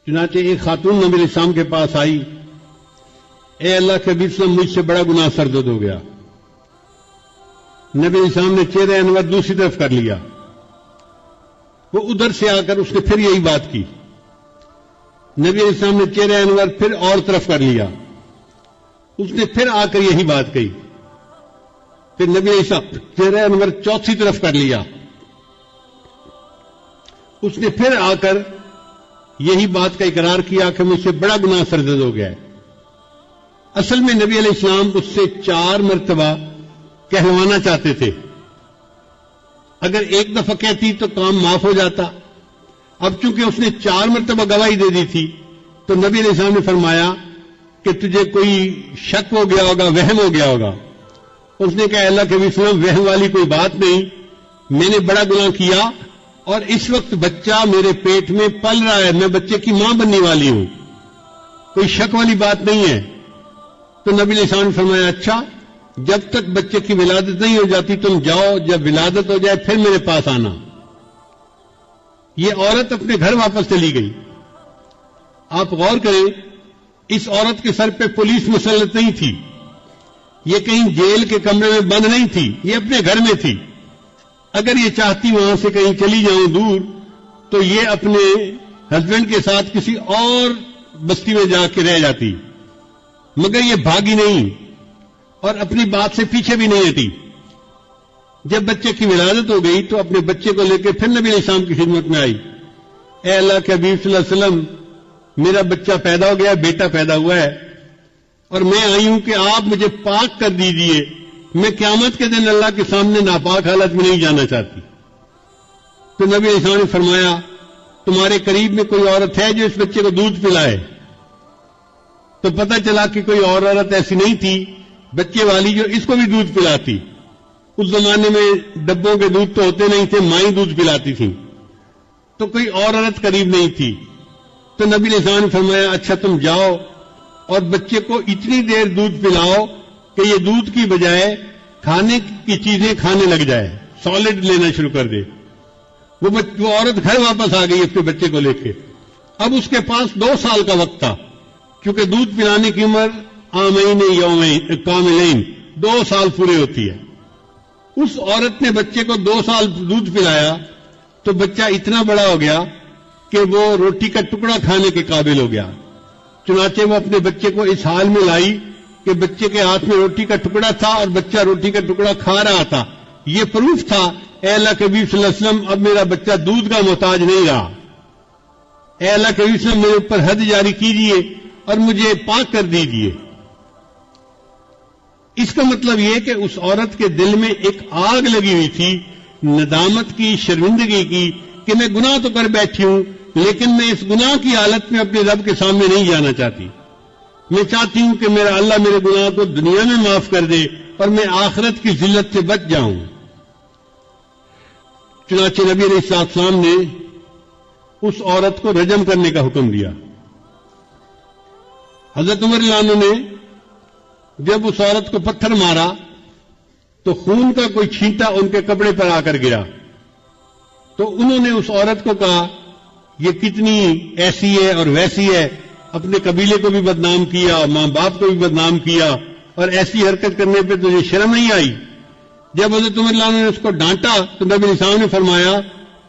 چنانچہ ایک خاتون نبی علیہ السلام کے پاس آئی، اے اللہ کے حبیب صلی اللہ علیہ وسلم، مجھ سے بڑا گناہ سرزد ہو گیا۔ نبی علیہ السلام نے چہرہ انور دوسری طرف کر لیا، وہ ادھر سے آ کر اس نے پھر یہی بات کی۔ نبی علیہ السلام نے چہرہ انور پھر اور طرف کر لیا، اس نے پھر آ کر یہی بات کہی۔ پھر نبی علیہ السلام چہرہ انور چوتھی طرف کر لیا، اس نے پھر آ کر یہی بات کا اقرار کیا کہ مجھ سے بڑا گناہ سرزد ہو گیا ہے۔ اصل میں نبی علیہ السلام اس سے 4 مرتبہ کہلوانا چاہتے تھے، اگر ایک دفعہ کہتی تو کام معاف ہو جاتا۔ اب چونکہ اس نے 4 مرتبہ گواہی دے دی تھی تو نبی علیہ السلام نے فرمایا کہ تجھے کوئی شک ہو گیا ہوگا، وہم ہو گیا ہوگا۔ اس نے کہا اللہ کے نبی وہم والی کوئی بات نہیں، میں نے بڑا گناہ کیا اور اس وقت بچہ میرے پیٹ میں پل رہا ہے، میں بچے کی ماں بننے والی ہوں، کوئی شک والی بات نہیں ہے۔ تو نبی علیہ السلام نے فرمایا اچھا، جب تک بچے کی ولادت نہیں ہو جاتی تم جاؤ، جب ولادت ہو جائے پھر میرے پاس آنا۔ یہ عورت اپنے گھر واپس چلی گئی۔ آپ غور کریں، اس عورت کے سر پہ پولیس مسلط نہیں تھی، یہ کہیں جیل کے کمرے میں بند نہیں تھی، یہ اپنے گھر میں تھی۔ اگر یہ چاہتی وہاں سے کہیں چلی جاؤں دور تو یہ اپنے ہسبینڈ کے ساتھ کسی اور بستی میں جا کے رہ جاتی، مگر یہ بھاگی نہیں اور اپنی بات سے پیچھے بھی نہیں ہٹی۔ جب بچے کی ولادت ہو گئی تو اپنے بچے کو لے کے پھر نبی علیہ السلام کی خدمت میں آئی، اے اللہ کے حبیب صلی اللہ علیہ وسلم، میرا بچہ پیدا ہو گیا، بیٹا پیدا ہوا ہے، اور میں آئی ہوں کہ آپ مجھے پاک کر دیجئے، میں قیامت کے دن اللہ کے سامنے ناپاک حالت میں نہیں جانا چاہتی۔ تو نبی علیہ السلام نے فرمایا تمہارے قریب میں کوئی عورت ہے جو اس بچے کو دودھ پلائے؟ تو پتہ چلا کہ کوئی اور عورت ایسی نہیں تھی بچے والی جو اس کو بھی دودھ پلاتی۔ اس زمانے میں ڈبوں کے دودھ تو ہوتے نہیں تھے، مائیں دودھ پلاتی تھیں، تو کوئی اور عورت قریب نہیں تھی۔ تو نبی علیہ السلام نے فرمایا اچھا تم جاؤ اور بچے کو اتنی دیر دودھ پلاؤ کہ یہ دودھ کی بجائے کھانے کی چیزیں کھانے لگ جائے، سالڈ لینا شروع کر دے۔ وہ عورت گھر واپس آ گئی اپنے بچے کو لے کے۔ اب اس کے پاس 2 سال کا وقت تھا، کیونکہ دودھ پلانے کی عمر عامین یومین کاملین 2 سال پورے ہوتی ہے۔ اس عورت نے بچے کو 2 سال دودھ پلایا تو بچہ اتنا بڑا ہو گیا کہ وہ روٹی کا ٹکڑا کھانے کے قابل ہو گیا۔ چنانچہ وہ اپنے بچے کو اس حال میں لائی کہ بچے کے ہاتھ میں روٹی کا ٹکڑا تھا اور بچہ روٹی کا ٹکڑا کھا رہا تھا۔ یہ پروف تھا اے اللہ کے حبیب صلی اللہ علیہ وسلم اب میرا بچہ دودھ کا محتاج نہیں رہا، اے اللہ کے حبیب صلی اللہ علیہ وسلم میرے اوپر حد جاری کیجئے اور مجھے پاک کر دیجئے۔ اس کا مطلب یہ کہ اس عورت کے دل میں ایک آگ لگی ہوئی تھی ندامت کی، شرمندگی کی، کہ میں گناہ تو کر بیٹھی ہوں لیکن میں اس گناہ کی حالت میں اپنے رب کے سامنے نہیں جانا چاہتی۔ میں چاہتی ہوں کہ میرا اللہ میرے گناہ کو دنیا میں معاف کر دے اور میں آخرت کی ذلت سے بچ جاؤں۔ چنانچہ نبی علیہ السلام نے اس عورت کو رجم کرنے کا حکم دیا۔ حضرت عمر رضی اللہ عنہ نے جب اس عورت کو پتھر مارا تو خون کا کوئی چھینٹا ان کے کپڑے پر آ کر گرا، تو انہوں نے اس عورت کو کہا یہ کتنی ایسی ہے اور ویسی ہے، اپنے قبیلے کو بھی بدنام کیا، ماں باپ کو بھی بدنام کیا، اور ایسی حرکت کرنے پہ تجھے شرم نہیں آئی؟ جب حضرت عمر رضی اللہ عنہ نے اس کو ڈانٹا تو نبی علیہ السلام نے فرمایا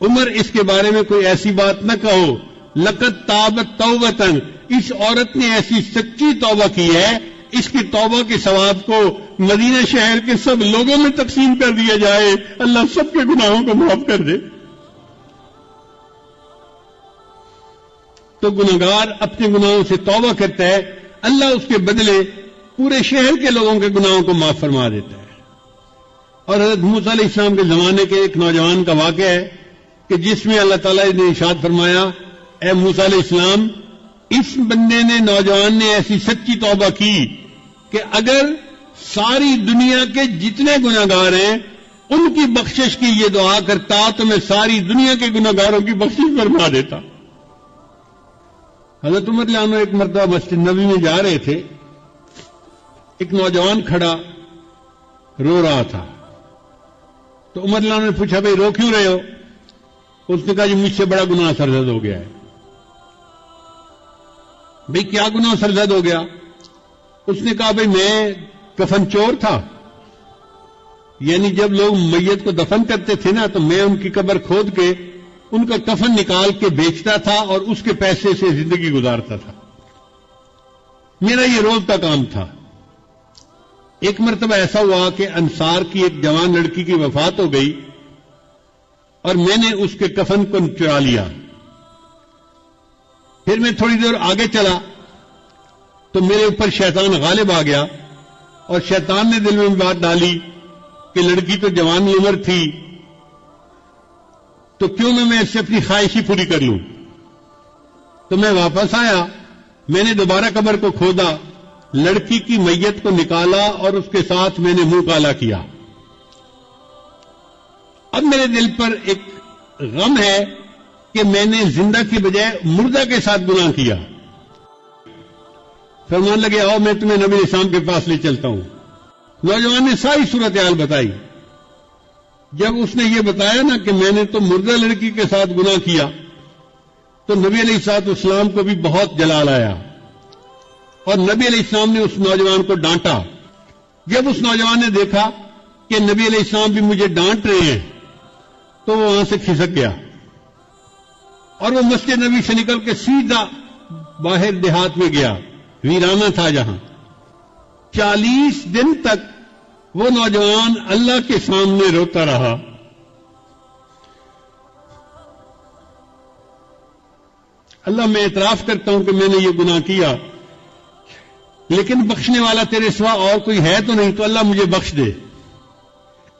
عمر اس کے بارے میں کوئی ایسی بات نہ کہو، لقد تابت توبتن، اس عورت نے ایسی سچی توبہ کی ہے، اس کی توبہ کے ثواب کو مدینہ شہر کے سب لوگوں میں تقسیم کر دیا جائے، اللہ سب کے گناہوں کو معاف کر دے۔ تو گناہگار اپنے گناہوں سے توبہ کرتا ہے، اللہ اس کے بدلے پورے شہر کے لوگوں کے گناہوں کو معاف فرما دیتا ہے۔ اور حضرت موسیٰ علیہ السلام کے زمانے کے ایک نوجوان کا واقعہ ہے کہ جس میں اللہ تعالیٰ نے ارشاد فرمایا اے موسیٰ علیہ السلام، اس بندے نے، نوجوان نے ایسی سچی توبہ کی کہ اگر ساری دنیا کے جتنے گناہگار ہیں ان کی بخشش کی یہ دعا کرتا تو میں ساری دنیا کے گناہگاروں کی بخشش فرما دیتا۔ حضرت عمر رضی اللہ عنہ ایک مرتبہ مسجد نبوی میں جا رہے تھے، ایک نوجوان کھڑا رو رہا تھا، تو عمر رضی اللہ عنہ نے پوچھا بھائی رو کیوں رہے ہو؟ اس نے کہا جی مجھ سے بڑا گناہ سرزد ہو گیا ہے۔ بھئی کیا گناہ سرزد ہو گیا؟ اس نے کہا بھئی میں کفن چور تھا، یعنی جب لوگ میت کو دفن کرتے تھے نا تو میں ان کی قبر کھود کے ان کا کفن نکال کے بیچتا تھا اور اس کے پیسے سے زندگی گزارتا تھا، میرا یہ روز کا کام تھا۔ ایک مرتبہ ایسا ہوا کہ انصار کی ایک جوان لڑکی کی وفات ہو گئی اور میں نے اس کے کفن کو چرا لیا۔ پھر میں تھوڑی دیر آگے چلا تو میرے اوپر شیطان غالب آ گیا اور شیطان نے دل میں بات ڈالی کہ لڑکی تو جوان عمر تھی تو کیوں نہ میں اس سے اپنی خواہش ہی پوری کر لوں۔ تو میں واپس آیا، میں نے دوبارہ قبر کو کھودا، لڑکی کی میت کو نکالا اور اس کے ساتھ میں نے منہ کالا کیا۔ اب میرے دل پر ایک غم ہے کہ میں نے زندہ کی بجائے مردہ کے ساتھ گناہ کیا۔ فرمان لگے آؤ میں تمہیں نبی اسلام کے پاس لے چلتا ہوں۔ نوجوان نے ساری صورتحال بتائی۔ جب اس نے یہ بتایا نا کہ میں نے تو مردہ لڑکی کے ساتھ گناہ کیا تو نبی علیہ الصلوۃ والسلام کو بھی بہت جلال آیا اور نبی علیہ السلام نے اس نوجوان کو ڈانٹا۔ جب اس نوجوان نے دیکھا کہ نبی علیہ السلام بھی مجھے ڈانٹ رہے ہیں تو وہ وہاں سے کھسک گیا اور وہ مسجد نبی سے نکل کے سیدھا باہر دیہات میں گیا، ویرانہ تھا جہاں۔ 40 دن تک وہ نوجوان اللہ کے سامنے روتا رہا۔ اللہ میں اعتراف کرتا ہوں کہ میں نے یہ گناہ کیا، لیکن بخشنے والا تیرے سوا اور کوئی ہے تو نہیں، تو اللہ مجھے بخش دے۔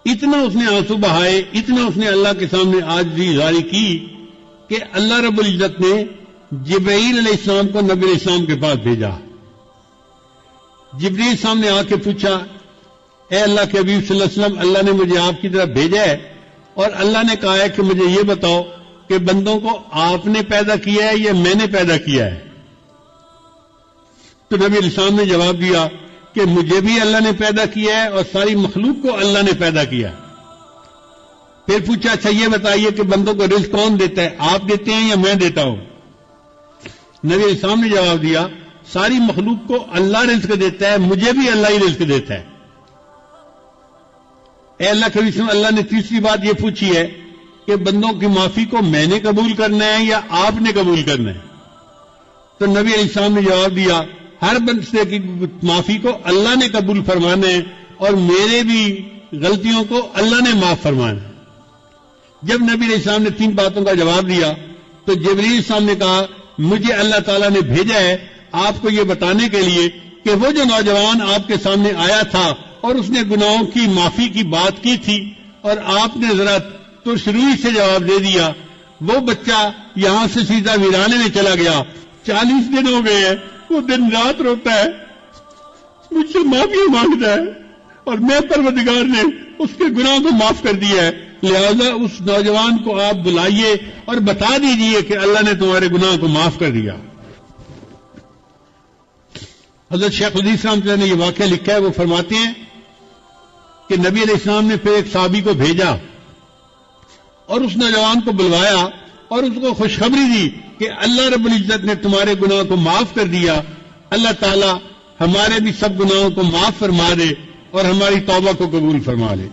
اتنا اس نے آنسو بہائے، اتنا اس نے اللہ کے سامنے عاجزی ظاہر کی کہ اللہ رب العزت نے جبرائیل علیہ السلام کو نبی علیہ السلام کے پاس بھیجا۔ جبرائیل السلام نے آ کے پوچھا، اے اللہ کے حبیب صلی اللہ علیہ وسلم، اللہ نے مجھے آپ کی طرف بھیجا ہے اور اللہ نے کہا ہے کہ مجھے یہ بتاؤ کہ بندوں کو آپ نے پیدا کیا ہے یا میں نے پیدا کیا ہے؟ تو نبی علیہ السلام نے جواب دیا کہ مجھے بھی اللہ نے پیدا کیا ہے اور ساری مخلوق کو اللہ نے پیدا کیا ہے۔ پھر پوچھا اچھا یہ بتائیے کہ بندوں کو رزق کون دیتا ہے، آپ دیتے ہیں یا میں دیتا ہوں؟ نبی علیہ السلام نے جواب دیا ساری مخلوق کو اللہ رزق دیتا ہے، مجھے بھی اللہ ہی رزق دیتا ہے۔ اے اللہ کے رسول، اللہ نے تیسری بات یہ پوچھی ہے کہ بندوں کی معافی کو میں نے قبول کرنا ہے یا آپ نے قبول کرنا ہے؟ تو نبی علیہ السلام نے جواب دیا ہر بندے کی معافی کو اللہ نے قبول فرمانا ہے اور میرے بھی غلطیوں کو اللہ نے معاف فرمانا ہے۔ جب نبی علیہ السلام نے 3 باتوں کا جواب دیا تو جبرائیل السلام نے کہا مجھے اللہ تعالیٰ نے بھیجا ہے آپ کو یہ بتانے کے لیے کہ وہ جو نوجوان آپ کے سامنے آیا تھا اور اس نے گناہوں کی معافی کی بات کی تھی اور آپ نے ذرا ترش روئی سے جواب دے دیا، وہ بچہ یہاں سے سیدھا ویرانے میں چلا گیا۔ 40 دن ہو گئے ہیں، وہ دن رات روتا ہے، مجھ سے معافی مانگتا ہے اور میں پروردگار نے اس کے گناہ کو معاف کر دیا ہے، لہذا اس نوجوان کو آپ بلائیے اور بتا دیجئے کہ اللہ نے تمہارے گناہ کو معاف کر دیا۔ حضرت شیخ الحدیث رحمۃ اللہ نے یہ واقعہ لکھا ہے، وہ فرماتے ہیں کہ نبی علیہ السلام نے پھر ایک صحابی کو بھیجا اور اس نوجوان کو بلوایا اور اس کو خوشخبری دی کہ اللہ رب العزت نے تمہارے گناہ کو معاف کر دیا، اللہ تعالی ہمارے بھی سب گناہوں کو معاف فرما دے اور ہماری توبہ کو قبول فرما لے۔